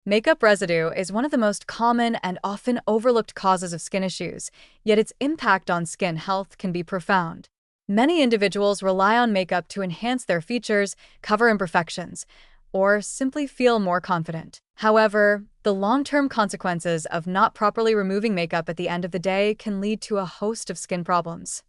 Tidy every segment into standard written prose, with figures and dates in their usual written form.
Makeup residue is one of the most common and often overlooked causes of skin issues, yet its impact on skin health can be profound. Many individuals rely on makeup to enhance their features, cover imperfections, or simply feel more confident. However, the long-term consequences of not properly removing makeup at the end of the day can lead to a host of skin problems.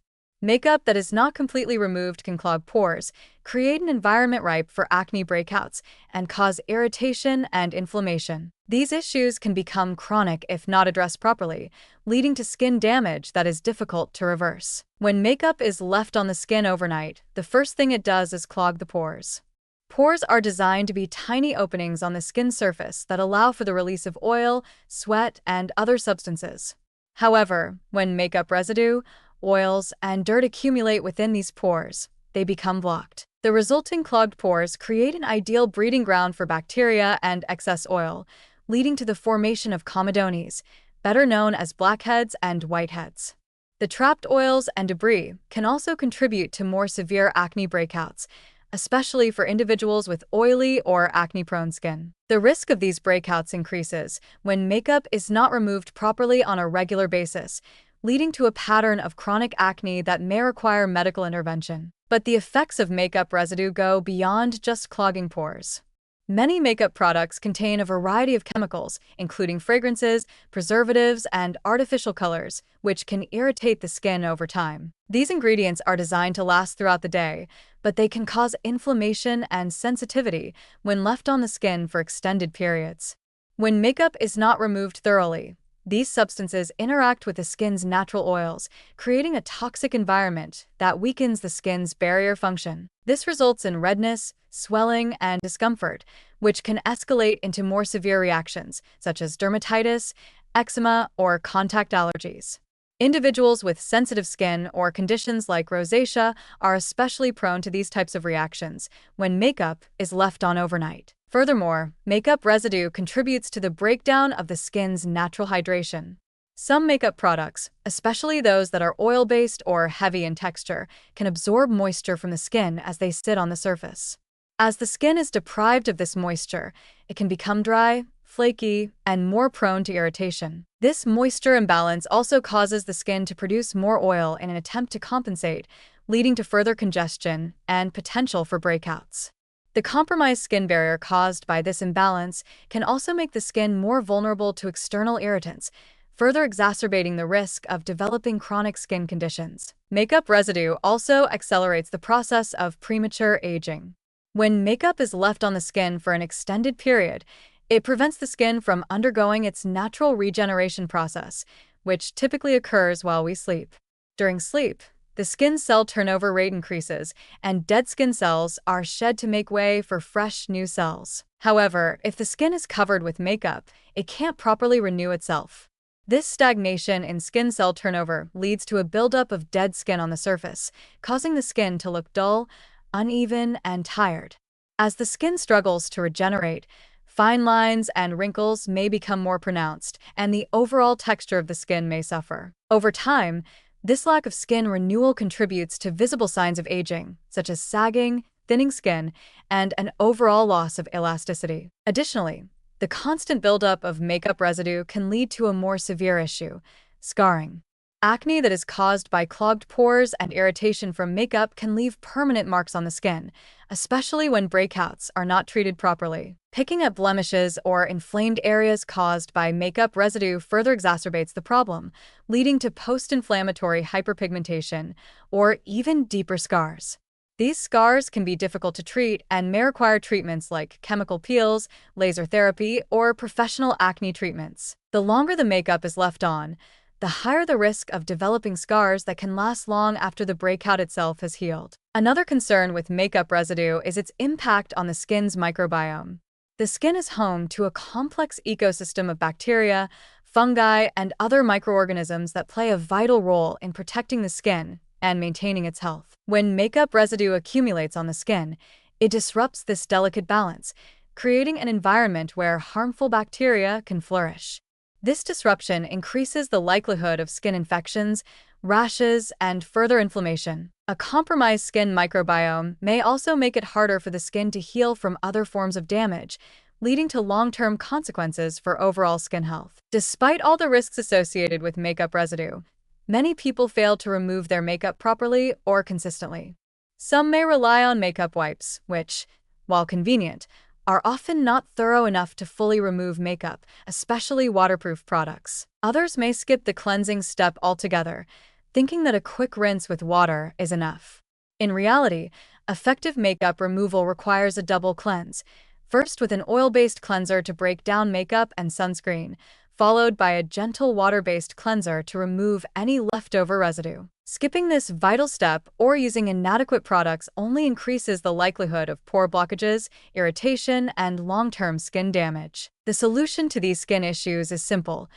Makeup that is not completely removed can clog pores, create an environment ripe for acne breakouts, and cause irritation and inflammation. These issues can become chronic if not addressed properly, leading to skin damage that is difficult to reverse. When makeup is left on the skin overnight, the first thing it does is clog the pores. Pores are designed to be tiny openings on the skin surface that allow for the release of oil, sweat, and other substances. However, when makeup residue, oils, and dirt accumulate within these pores, they become blocked. The resulting clogged pores create an ideal breeding ground for bacteria and excess oil, leading to the formation of comedones, better known as blackheads and whiteheads. The trapped oils and debris can also contribute to more severe acne breakouts, especially for individuals with oily or acne-prone skin. The risk of these breakouts increases when makeup is not removed properly on a regular basis, leading to a pattern of chronic acne that may require medical intervention. But the effects of makeup residue go beyond just clogging pores. Many makeup products contain a variety of chemicals, including fragrances, preservatives, and artificial colors, which can irritate the skin over time. These ingredients are designed to last throughout the day, but they can cause inflammation and sensitivity when left on the skin for extended periods. When makeup is not removed thoroughly, these substances interact with the skin's natural oils, creating a toxic environment that weakens the skin's barrier function. This results in redness, swelling, and discomfort, which can escalate into more severe reactions, such as dermatitis, eczema, or contact allergies. Individuals with sensitive skin or conditions like rosacea are especially prone to these types of reactions when makeup is left on overnight. Furthermore, makeup residue contributes to the breakdown of the skin's natural hydration. Some makeup products, especially those that are oil-based or heavy in texture, can absorb moisture from the skin as they sit on the surface. As the skin is deprived of this moisture, it can become dry, flaky, and more prone to irritation. This moisture imbalance also causes the skin to produce more oil in an attempt to compensate, leading to further congestion and potential for breakouts. The compromised skin barrier caused by this imbalance can also make the skin more vulnerable to external irritants, further exacerbating the risk of developing chronic skin conditions. Makeup residue also accelerates the process of premature aging. When makeup is left on the skin for an extended period, it prevents the skin from undergoing its natural regeneration process, which typically occurs while we sleep. During sleep, the skin cell turnover rate increases, and dead skin cells are shed to make way for fresh, new cells. However, if the skin is covered with makeup, it can't properly renew itself. This stagnation in skin cell turnover leads to a buildup of dead skin on the surface, causing the skin to look dull, uneven, and tired. As the skin struggles to regenerate, fine lines and wrinkles may become more pronounced, and the overall texture of the skin may suffer. Over time, this lack of skin renewal contributes to visible signs of aging, such as sagging, thinning skin, and an overall loss of elasticity. Additionally, the constant buildup of makeup residue can lead to a more severe issue, scarring. Acne that is caused by clogged pores and irritation from makeup can leave permanent marks on the skin, especially when breakouts are not treated properly. Picking at blemishes or inflamed areas caused by makeup residue further exacerbates the problem, leading to post-inflammatory hyperpigmentation or even deeper scars. These scars can be difficult to treat and may require treatments like chemical peels, laser therapy, or professional acne treatments. The longer the makeup is left on, the higher the risk of developing scars that can last long after the breakout itself has healed. Another concern with makeup residue is its impact on the skin's microbiome. The skin is home to a complex ecosystem of bacteria, fungi, and other microorganisms that play a vital role in protecting the skin and maintaining its health. When makeup residue accumulates on the skin, it disrupts this delicate balance, creating an environment where harmful bacteria can flourish. This disruption increases the likelihood of skin infections, rashes, and further inflammation. A compromised skin microbiome may also make it harder for the skin to heal from other forms of damage, leading to long-term consequences for overall skin health. Despite all the risks associated with makeup residue, many people fail to remove their makeup properly or consistently. Some may rely on makeup wipes, which, while convenient, are often not thorough enough to fully remove makeup, especially waterproof products. Others may skip the cleansing step altogether, thinking that a quick rinse with water is enough. In reality, effective makeup removal requires a double cleanse, first with an oil-based cleanser to break down makeup and sunscreen, followed by a gentle water-based cleanser to remove any leftover residue. Skipping this vital step or using inadequate products only increases the likelihood of pore blockages, irritation, and long-term skin damage. The solution to these skin issues is simple.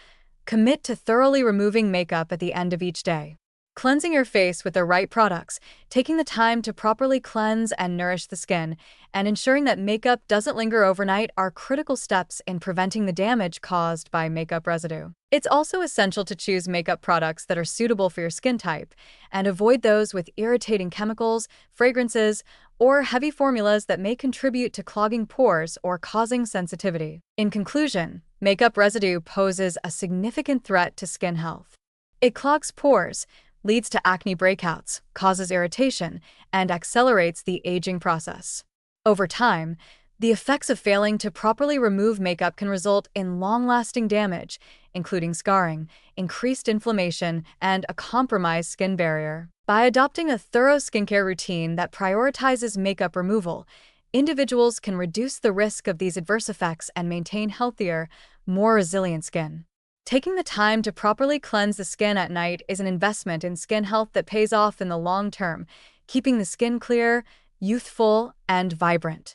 Commit to thoroughly removing makeup at the end of each day. Cleansing your face with the right products, taking the time to properly cleanse and nourish the skin, and ensuring that makeup doesn't linger overnight are critical steps in preventing the damage caused by makeup residue. It's also essential to choose makeup products that are suitable for your skin type and avoid those with irritating chemicals, fragrances, or heavy formulas that may contribute to clogging pores or causing sensitivity. In conclusion, makeup residue poses a significant threat to skin health. It clogs pores, leads to acne breakouts, causes irritation, and accelerates the aging process. Over time, the effects of failing to properly remove makeup can result in long-lasting damage, including scarring, increased inflammation, and a compromised skin barrier. By adopting a thorough skincare routine that prioritizes makeup removal, individuals can reduce the risk of these adverse effects and maintain healthier, more resilient skin. Taking the time to properly cleanse the skin at night is an investment in skin health that pays off in the long term, keeping the skin clear, youthful, and vibrant.